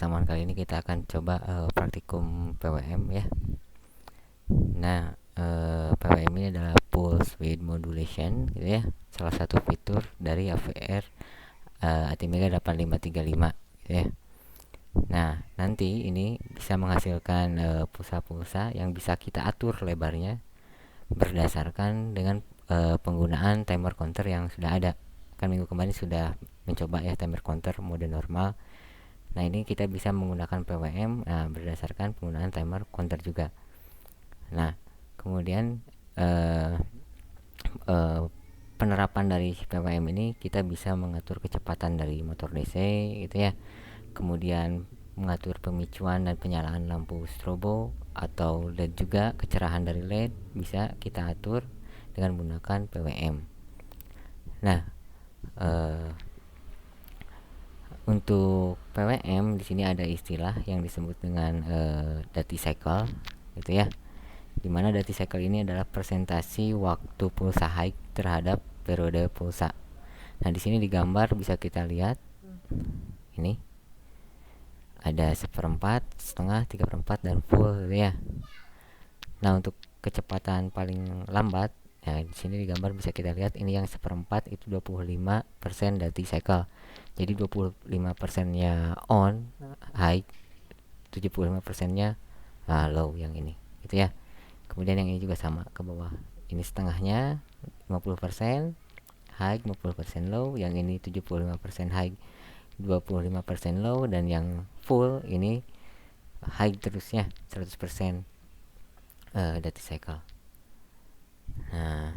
pertemuan kali ini kita akan coba praktikum PWM ya. Nah, PWM ini adalah Pulse Width Modulation gitu ya. Salah satu fitur dari AVR ATmega 8535 gitu ya. Nah, nanti ini bisa menghasilkan pulsa-pulsa yang bisa kita atur lebarnya berdasarkan dengan penggunaan timer counter yang sudah ada. Kan minggu kemarin sudah mencoba ya timer counter mode normal. Nah, ini kita bisa menggunakan PWM berdasarkan penggunaan timer counter juga. Nah, kemudian eh, eh, penerapan dari PWM ini kita bisa mengatur kecepatan dari motor DC gitu ya. Kemudian mengatur pemicuan dan penyalaan lampu strobo atau LED juga, kecerahan dari LED bisa kita atur dengan menggunakan PWM. Nah, eh, untuk PWM di sini ada istilah yang disebut dengan duty cycle gitu ya. Dimana duty cycle ini adalah presentasi waktu pulsa high terhadap periode pulsa. Nah, di sini digambar bisa kita lihat ini ada seperempat, setengah, 3/4 dan full gitu ya. Nah, untuk kecepatan paling lambat, ya di sini digambar bisa kita lihat ini yang seperempat itu 25% duty cycle. Jadi 25%-nya on high, 75%-nya low yang ini. Gitu ya. Kemudian yang ini juga sama ke bawah. Ini setengahnya 50% high, 50% low, yang ini 75% high, 25% low, dan yang full ini high terusnya 100% duty cycle. Nah,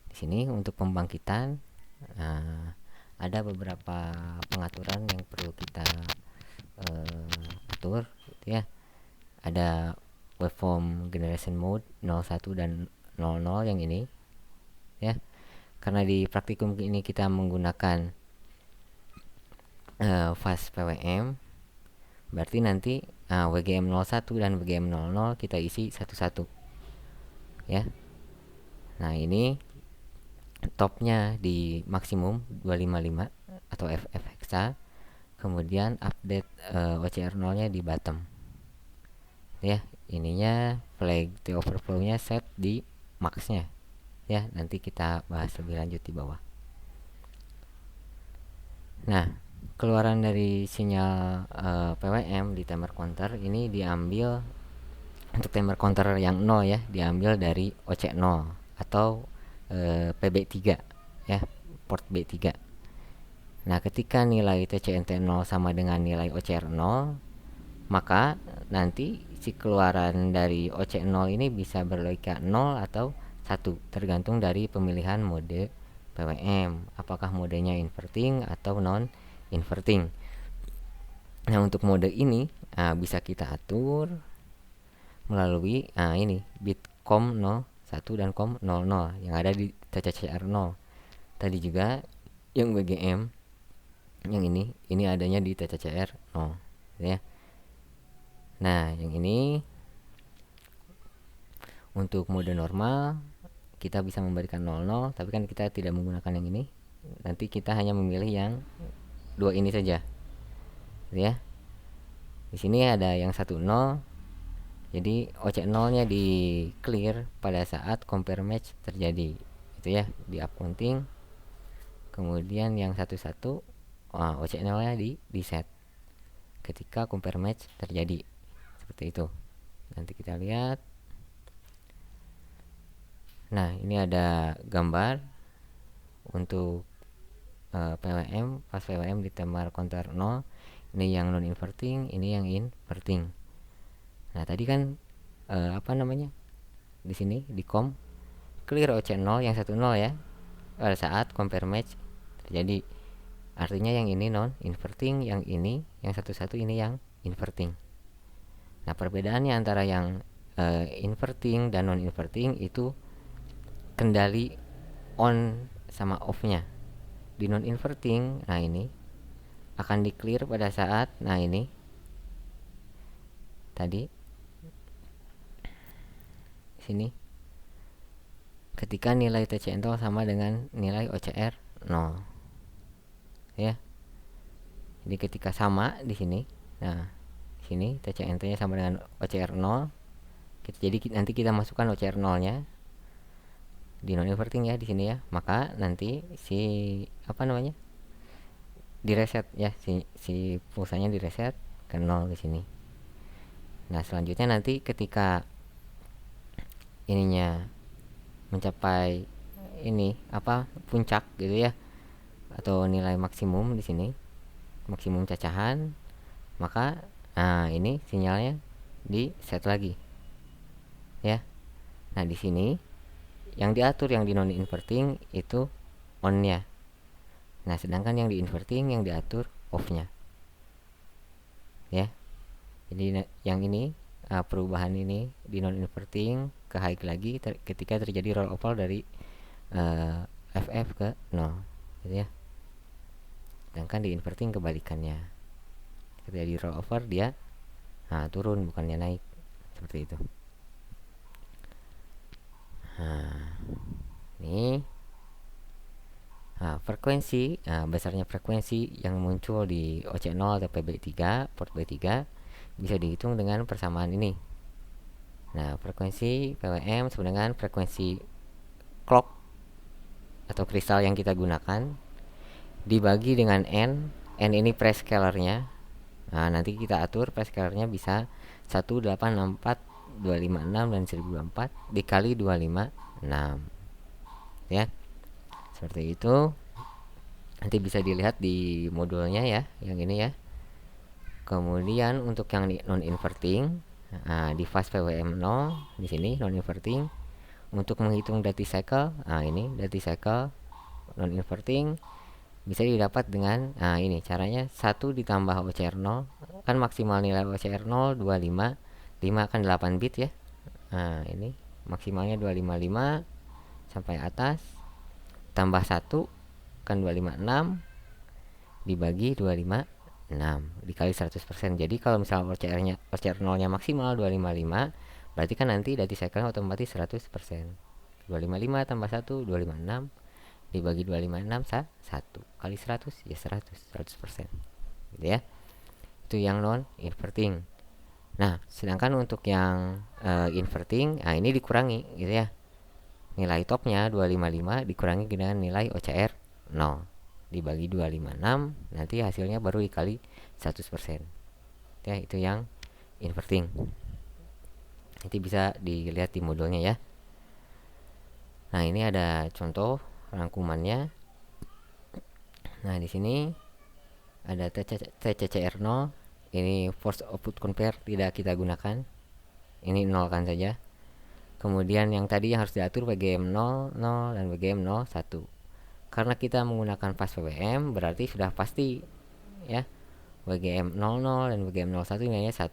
di sini untuk pembangkitan ada beberapa pengaturan yang perlu kita atur gitu ya. Ada waveform generation mode 01 dan 00 yang ini ya. Karena di praktikum ini kita menggunakan fast PWM, berarti nanti WGM 01 dan WGM 00 kita isi satu-satu ya. Nah, ini topnya di maksimum 255 atau FF hexa, kemudian update OCR 0 nya di bottom ya. Ininya flag T overflow nya set di max nya ya, nanti kita bahas lebih lanjut di bawah. Nah, keluaran dari sinyal PWM di timer counter ini diambil untuk timer counter yang 0 ya, diambil dari OC0 atau PB3 ya, port B3. Nah, ketika nilai TCNT 0 sama dengan nilai OCR 0, maka nanti si keluaran dari OC0 ini bisa berlogika 0 atau 1, tergantung dari pemilihan mode PWM, apakah modenya inverting atau non inverting. Nah, untuk mode ini bisa kita atur melalui ini bit COM 01 dan COM 00 yang ada di TCCR 0. Tadi juga yang WGM yang ini adanya di TCCR 0 ya. Nah, yang ini untuk mode normal kita bisa memberikan 00, tapi kan kita tidak menggunakan yang ini. Nanti kita hanya memilih yang dua ini saja. Gitu ya. Di sini ada yang 10. Jadi OC0-nya di clear pada saat compare match terjadi. Itu ya, di up counting. Kemudian yang 11 OC0-nya di set ketika compare match terjadi. Seperti itu. Nanti kita lihat. Nah, ini ada gambar untuk PWM, pas PWM di timer counter 0. Ini yang non inverting, ini yang inverting. Nah, tadi kan di sini di COM clear OC0 yang 10 ya pada saat compare match terjadi. Artinya yang ini non inverting, yang ini yang 11 ini yang inverting. Nah, perbedaannya antara yang inverting dan non inverting itu kendali on sama off-nya. Di non inverting, nah ini akan di clear pada saat ini tadi sini ketika nilai TCN sama dengan nilai OCR 0 ya. Jadi ketika sama di sini, nah sini TCNT nya sama dengan OCR 0, jadi nanti kita masukkan OCR 0 nya di non inverting ya di sini ya, maka nanti si apa namanya direset ya, si pulsanya direset ke 0 di sini. Nah selanjutnya nanti ketika ininya mencapai ini apa puncak gitu ya, atau nilai maksimum di sini, maksimum cacahan, maka nah ini sinyalnya di set lagi ya. Nah di sini yang diatur yang di non inverting itu on nya, nah sedangkan yang di inverting yang diatur off nya ya. Jadi yang ini perubahan ini di non inverting ke high lagi ketika terjadi roll over dari FF ke 0 gitu ya. Sedangkan di inverting kebalikannya, ketika di roll over dia turun bukannya naik, seperti itu. Nah ini frekuensi, besarnya frekuensi yang muncul di OC0 atau PB3 port B3 bisa dihitung dengan persamaan ini. Nah frekuensi PWM sama dengan frekuensi clock atau kristal yang kita gunakan dibagi dengan N ini prescalernya. Nah nanti kita atur prescalernya bisa 1864, 256 dan 1024 dikali 256 ya, seperti itu. Nanti bisa dilihat di modulnya ya, yang ini ya. Kemudian untuk yang non inverting, di fase PWM 0 di sini non inverting, untuk menghitung duty cycle, ini duty cycle non inverting bisa didapat dengan ini caranya, 1 ditambah OCR 0, kan maksimal nilai OCR 0 25, 5 kan 8 bit ya. Nah ini maksimalnya 255 sampai atas, tambah 1 kan 256 dibagi 256 dikali 100%. Jadi kalau misalnya OCR 0 nya maksimal 255, berarti kan nanti duty cycle otomatis 100%. 255 tambah 1 256 dibagi 256 1 kali 100 ya 100% gitu ya. Itu yang non inverting. Nah sedangkan untuk yang inverting, ini dikurangi gitu ya, nilai topnya 255 dikurangi dengan nilai OCR 0 dibagi 256, nanti hasilnya baru dikali 100% ya. Itu yang inverting. Nanti bisa dilihat di modulnya ya. Nah ini ada contoh rangkumannya. Nah di sini ada TCCR 0, ini force output compare tidak kita gunakan, ini nolkan saja. Kemudian yang tadi yang harus diatur BGM 0, 0 dan BGM 0, 1. Karena kita menggunakan fast PWM berarti sudah pasti ya, BGM 00 dan BGM 01 nilainya 1,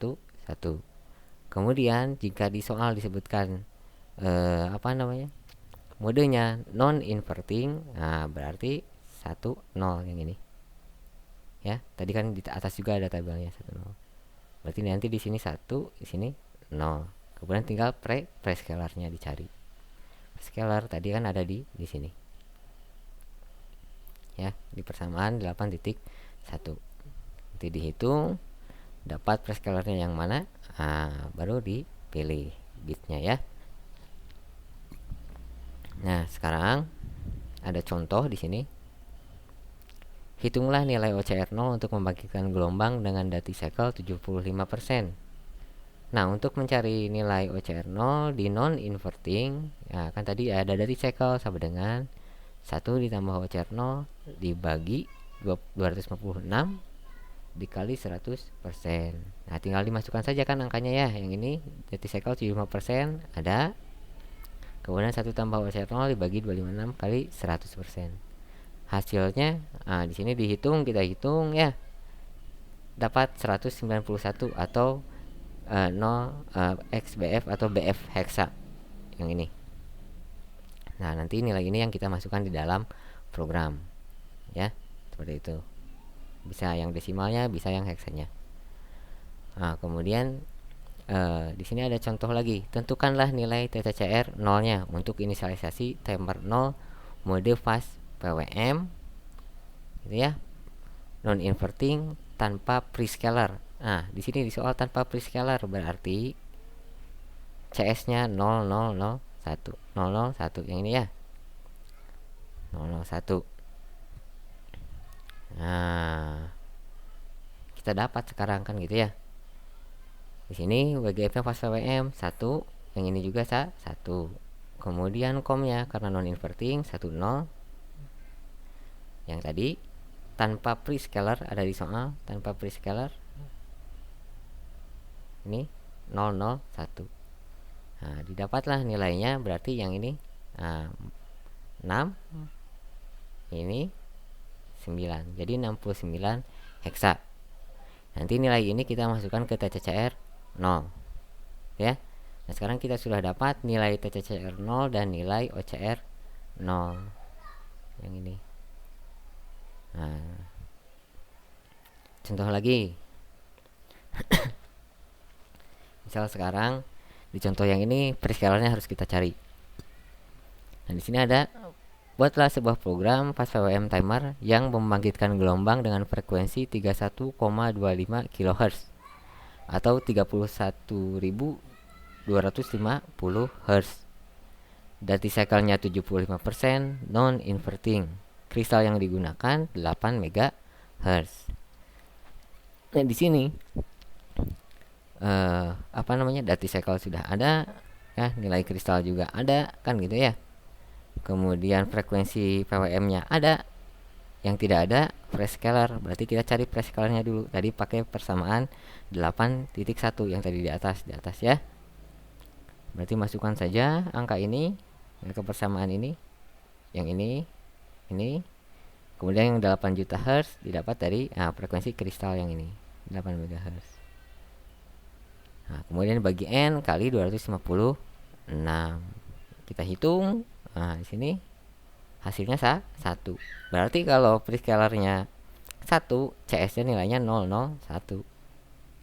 1. Kemudian jika di soal disebutkan apa namanya modenya non inverting, berarti 1, 0 yang ini ya. Tadi kan di atas juga ada tabelnya 1, 0. Berarti nanti di sini 1, di sini 0. Kemudian tinggal prescalernya dicari. Scalar tadi kan ada di sini ya, di persamaan 8.1. Nanti dihitung dapat prescalernya yang mana, baru dipilih bitnya ya. Nah sekarang ada contoh di sini. Hitunglah nilai OCR 0 untuk membangkitkan gelombang dengan duty cycle 75%. Nah untuk mencari nilai OCR 0 di non inverting, kan tadi ada duty cycle sama dengan 1 ditambah OCR 0 dibagi 256 dikali 100%. Nah tinggal dimasukkan saja kan angkanya ya. Yang ini duty cycle 75% ada, kemudian 1 tambah OCR 0 dibagi 256 kali 100%. Hasilnya di sini dihitung, kita hitung ya, dapat 191 atau 0 XBF atau BF hexa yang ini. Nah nanti nilai ini yang kita masukkan di dalam program ya, seperti itu. Bisa yang desimalnya, bisa yang heksanya. Nah kemudian di sini ada contoh lagi. Tentukanlah nilai TTCR 0 nya untuk inisialisasi timer 0 mode fast PWM gitu ya. non inverting tanpa prescaler. Nah, di sini di soal tanpa prescaler berarti CS-nya 0001. 001 yang ini ya. 001. Nah, kita dapat sekarang kan gitu ya. Di sini WGF-nya pas PWM 1, yang ini juga 1. Kemudian komnya karena non inverting 10. Yang tadi tanpa prescaler ada di soal, tanpa prescaler ini 001. Nah, didapatlah nilainya berarti yang ini 6, ini 9. Jadi 69 heksa. Nanti nilai ini kita masukkan ke TCCR 0 ya. Nah, sekarang kita sudah dapat nilai TCCR 0 dan nilai OCR 0 yang ini. Nah, contoh lagi. Misal sekarang di contoh yang ini prescalernya harus kita cari. Nah, di sini ada buatlah sebuah program fast PWM timer yang membangkitkan gelombang dengan frekuensi 31,25 kHz atau 31.250 Hz. Dati cycle-nya 75%, non inverting. Kristal yang digunakan 8 MHz. Nah, di sini dati cycle sudah ada ya, nilai kristal juga ada kan gitu ya. Kemudian frekuensi PWM-nya ada. Yang tidak ada prescaler, berarti kita cari prescalernya dulu. Tadi pakai persamaan 8.1 yang tadi di atas ya. Berarti masukkan saja angka ini ke persamaan ini. Yang ini. Kemudian yang 8 juta Hz didapat dari frekuensi kristal yang ini, 8 MHz. Nah, kemudian bagi N kali 256. Kita hitung. Nah, di sini hasilnya 1. Berarti kalau prescalernya 1, CS-nya nilainya 001.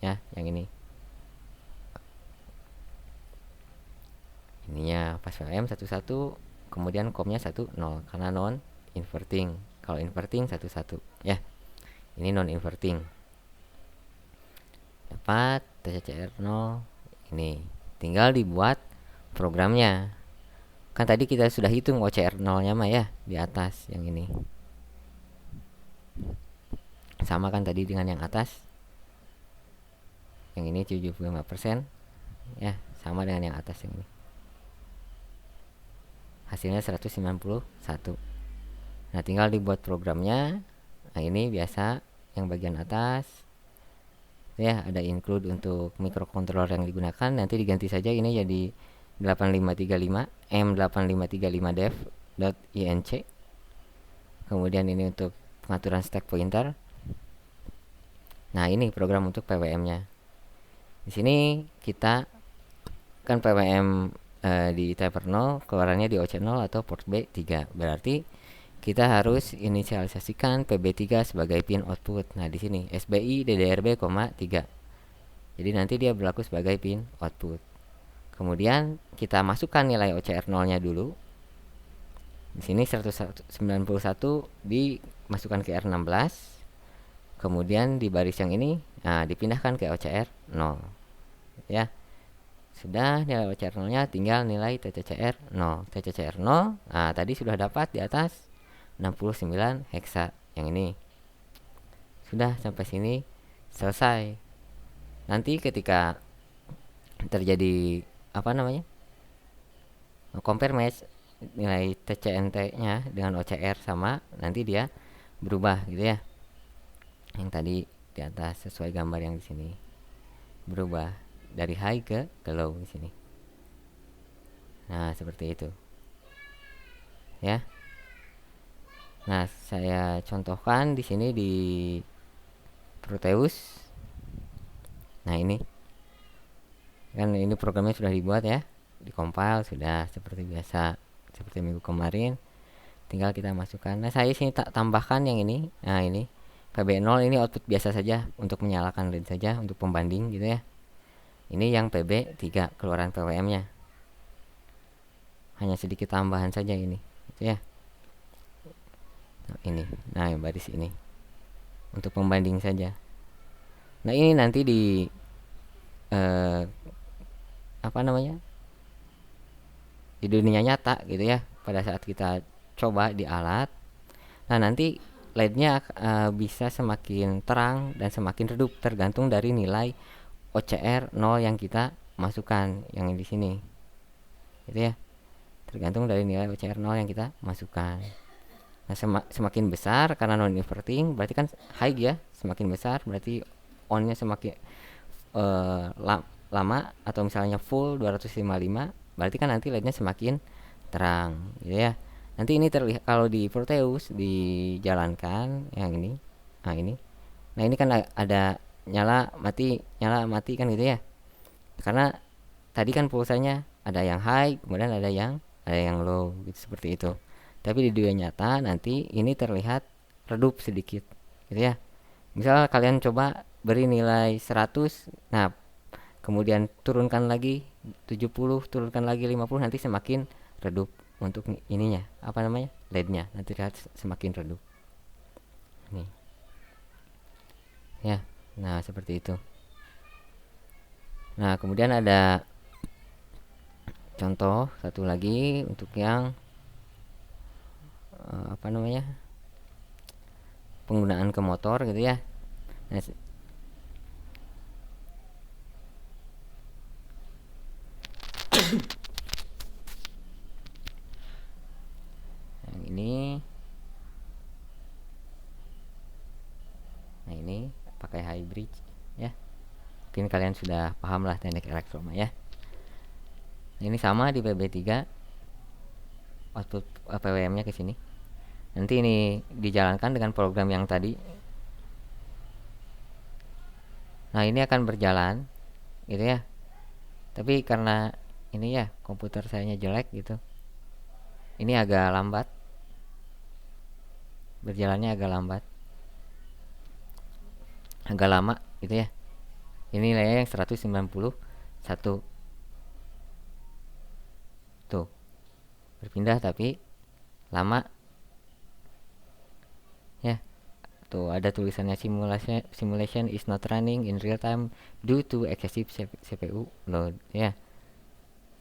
Ya, yang ini. Ininya pas PWM 11, kemudian komnya 10 karena non inverting. Kalau inverting 11 ya. Ini non inverting. Dapat TCCR 0 ini. Tinggal dibuat programnya. Kan tadi kita sudah hitung OCR 0-nya mah ya, di atas yang ini. Sama kan tadi dengan yang atas. Yang ini 75% ya, sama dengan yang atas yang ini. Hasilnya 191. Nah, tinggal dibuat programnya. Nah, ini biasa yang bagian atas ya, ada include untuk microcontroller yang digunakan. Nanti diganti saja ini jadi 8535 m8535dev.inc. Kemudian ini untuk pengaturan stack pointer. Nah, ini program untuk PWM-nya. Di sini kita kan PWM di timer 0, keluarannya di OC0 atau port B3. Berarti kita harus inisialisasikan PB3 sebagai pin output. Nah, di sini SBI DDRB, 3. Jadi nanti dia berlaku sebagai pin output. Kemudian kita masukkan nilai OCR 0-nya dulu. Di sini 191 dimasukkan ke R16. Kemudian di baris yang ini dipindahkan ke OCR 0. Ya. Sudah nilai OCR 0-nya, tinggal nilai TCCR 0. TCCR 0, tadi sudah dapat di atas 69 heksa yang ini. Sudah sampai sini selesai. Nanti ketika terjadi compare match nilai TCNT-nya dengan OCR sama, nanti dia berubah gitu ya. Yang tadi di atas sesuai gambar yang di sini. Berubah dari high ke low di sini. Nah, seperti itu. Ya. Nah, saya contohkan di sini di Proteus. Nah, ini kan ini programnya sudah dibuat ya, dikompil sudah seperti biasa, seperti minggu kemarin. Tinggal kita masukkan. Nah, saya sini tambahkan yang ini. Nah, ini PB0 ini output biasa saja untuk menyalakan LED saja untuk pembanding gitu ya. Ini yang PB3 keluaran PWM-nya. Hanya sedikit tambahan saja ini, gitu ya. Nah, ini. Nah, yang baris ini. untuk pembanding saja. Nah ini nanti di eh, apa namanya, di dunia nyata gitu ya, pada saat kita coba di alat. Nah nanti LED-nya bisa semakin terang dan semakin redup tergantung dari nilai OCR 0 yang kita masukkan, yang di sini gitu ya, tergantung dari nilai OCR 0 yang kita masukkan. Nah semakin besar karena non inverting berarti kan high ya, semakin besar berarti on-nya semakin eh, lama, atau misalnya full 255 berarti kan nanti LED-nya semakin terang gitu ya. Nanti ini terlihat kalau di Proteus dijalankan yang ini. Nah ini, nah ini kan ada nyala mati kan gitu ya, karena tadi kan pulsanya ada yang high kemudian ada yang low gitu, seperti itu. Tapi di dunia nyata nanti ini terlihat redup sedikit gitu ya. Misal kalian coba beri nilai 100, nah kemudian turunkan lagi 70, turunkan lagi 50, nanti semakin redup untuk ininya, apa namanya, LED-nya nanti lihat semakin redup nih ya. Nah seperti itu. Nah kemudian ada contoh satu lagi untuk yang apa namanya, penggunaan ke motor gitu ya. Nah, yang ini, nah ini pakai hybrid ya. Mungkin kalian sudah paham lah teknik elektroma ya. Nah, ini sama di PB3, output PWM-nya ke sini. Nanti ini dijalankan dengan program yang tadi. Nah, ini akan berjalan gitu ya. Tapi karena ini ya komputer sayanya jelek gitu. Ini agak lambat. Berjalannya agak lambat. Agak lama gitu ya. Ini nilainya yang 191. Tuh, berpindah tapi lama ya. Tuh ada tulisannya simulation is not running in real time due to excessive CPU load ya.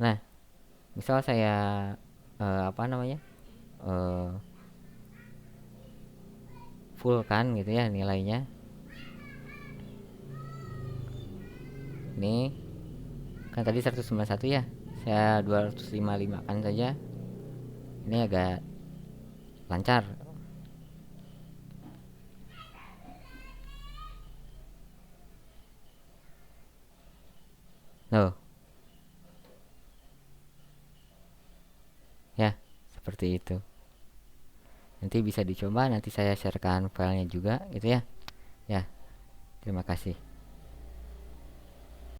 Nah, misal saya apa namanya? eh, full kan gitu ya nilainya. Ini kan tadi 191 ya. Saya 255 kan saja. Ini agak lancar. Loh, ya, seperti itu. Nanti bisa dicoba, nanti saya sharekan filenya juga gitu ya. Ya, terima kasih.